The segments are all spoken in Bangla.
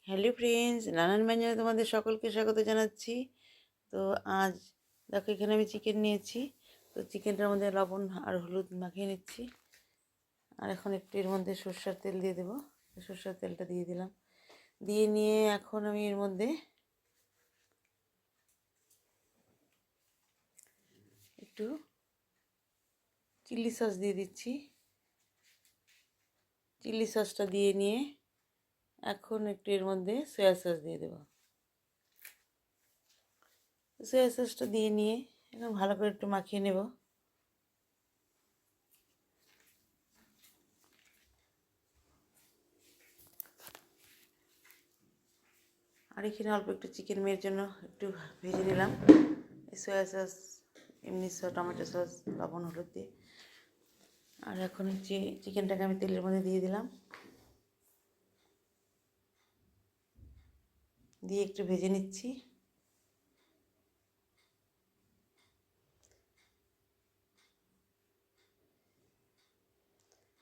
হ্যালো ফ্রেন্ডস, নানান ব্যঞ্জনে তোমাদের সকলকে স্বাগত জানাচ্ছি। তো আজ দেখো, এখানে আমি চিকেন নিয়েছি। তো চিকেনটার মধ্যে লবণ আর হলুদ মাখিয়ে নিচ্ছি। আর এখন একটু এর মধ্যে সরষের তেল দিয়ে দেবো। সরষের তেলটা দিয়ে দিলাম। দিয়ে নিয়ে এখন আমি এর মধ্যে একটু চিলি সস দিয়ে দিচ্ছি। চিলি সসটা দিয়ে নিয়ে এখন একটু এর মধ্যে সয়া সস দিয়ে দেবো। সয়া সসটা দিয়ে নিয়ে এখন ভালো করে একটু মাখিয়ে নেব। আর এখানে অল্প একটু চিকেন মেয়ের জন্য একটু ভেজে নিলাম সয়া সস, এমনি টমেটো সস, লবণ হলুদ দিয়ে। আর এখন চিকেনটাকে আমি তেলের মধ্যে দিয়ে দিলাম, দিয়ে একটু ভেজে নিচ্ছি।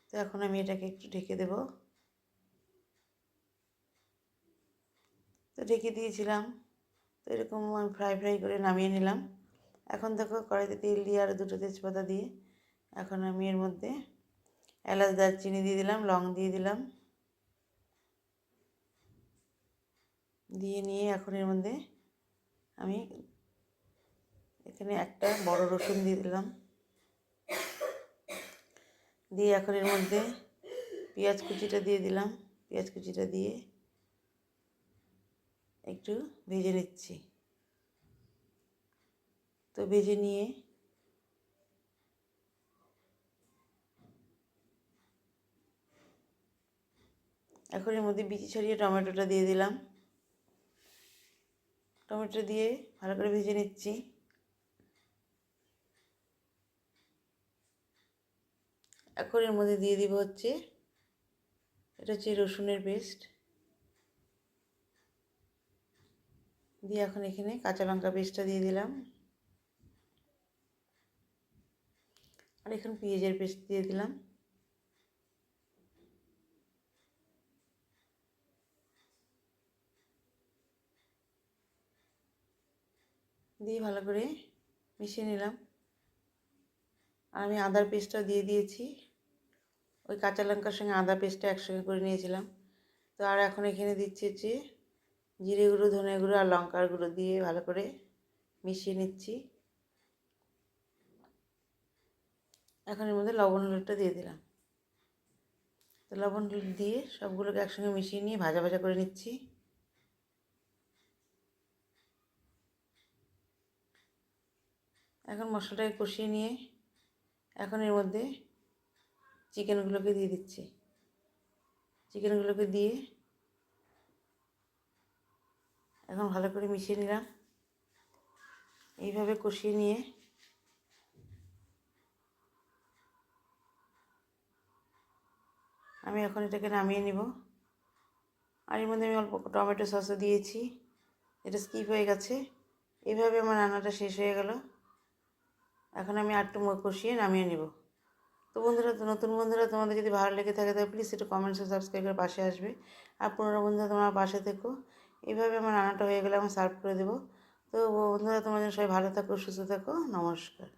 তো এখন আমি এটাকে একটু ঢেকে দেব। তো ঢেকে দিয়েছিলাম। তো এরকম আমি ফ্রাই করে নামিয়ে নিলাম। এখন দেখো, কড়াইতে তেল দিয়ে আর দুটো তেজপাতা দিয়ে এখন আমি এর মধ্যে এলাচ দারচিনি দিয়ে দিলাম, লং দিয়ে দিলাম। দিয়ে নিয়ে এখন এর মধ্যে আমি এখানে একটা বড় রসুন দিয়ে দিলাম। দিয়ে এখন এর মধ্যে পেঁয়াজ কুচিটা দিয়ে দিলাম। পেঁয়াজ কুচিটা দিয়ে একটু ভেজে নিচ্ছি। তো ভেজে নিয়ে এখন এর মধ্যে বিচি ছাড়িয়ে টমেটোটা দিয়ে দিলাম। টমেটো দিয়ে ভালো করে ভেজে নিচ্ছি। এখন এর মধ্যে দিয়ে দিব এটা হচ্ছে রসুনের পেস্ট। দিয়ে এখন এখানে কাঁচা লঙ্কা পেস্টটা দিয়ে দিলাম। আর এখন পেঁয়াজের পেস্ট দিয়ে দিলাম। দিয়ে ভালো করে মিশিয়ে নিলাম। আর আমি আদার পেস্টটা দিয়ে দিয়েছি। ওই কাঁচা লঙ্কার সঙ্গে আদা পেস্টটা একসঙ্গে করে নিয়েছিলাম। তো আর এখন এখানে দিচ্ছি জিরে গুঁড়ো, ধনে গুঁড়ো আর লঙ্কার গুঁড়ো দিয়ে ভালো করে মিশিয়ে নিচ্ছি। এখন এর মধ্যে লবণ হলুদটা দিয়ে দিলাম। তো লবণ হলুদ দিয়ে সবগুলোকে একসঙ্গে মিশিয়ে নিয়ে ভাজা ভাজা করে নিচ্ছি। এখন মশলাটাকে কষিয়ে নিয়ে এখন এর মধ্যে চিকেনগুলোকে দিয়ে দিচ্ছি। চিকেনগুলোকে দিয়ে এখন ভালো করে মিশিয়ে নিলাম। এইভাবে কষিয়ে নিয়ে আমি এখন এটাকে নামিয়ে নিব। আর এর মধ্যে আমি অল্প টমেটো সসও দিয়েছি, এটা স্কিপ হয়ে গেছে। এইভাবে আমার রান্নাটা শেষ হয়ে গেল। এখন আমি আরেকটু কষিয়ে নামিয়ে নিব। তো বন্ধুরা, নতুন বন্ধুরা, তোমাদের যদি ভালো লেগে থাকে তাহলে প্লিজ একটু কমেন্টস ও সাবস্ক্রাইব করে পাশে আসবে। আর পুরনো বন্ধুরা, তোমরা পাশে থেকো। এইভাবে আমার রান্নাটা হয়ে গেলে আমি সার্ভ করে দেবো। তো বন্ধুরা, তোমরা যেন সবাই ভালো থাকো, সুস্থ থাকো। নমস্কার।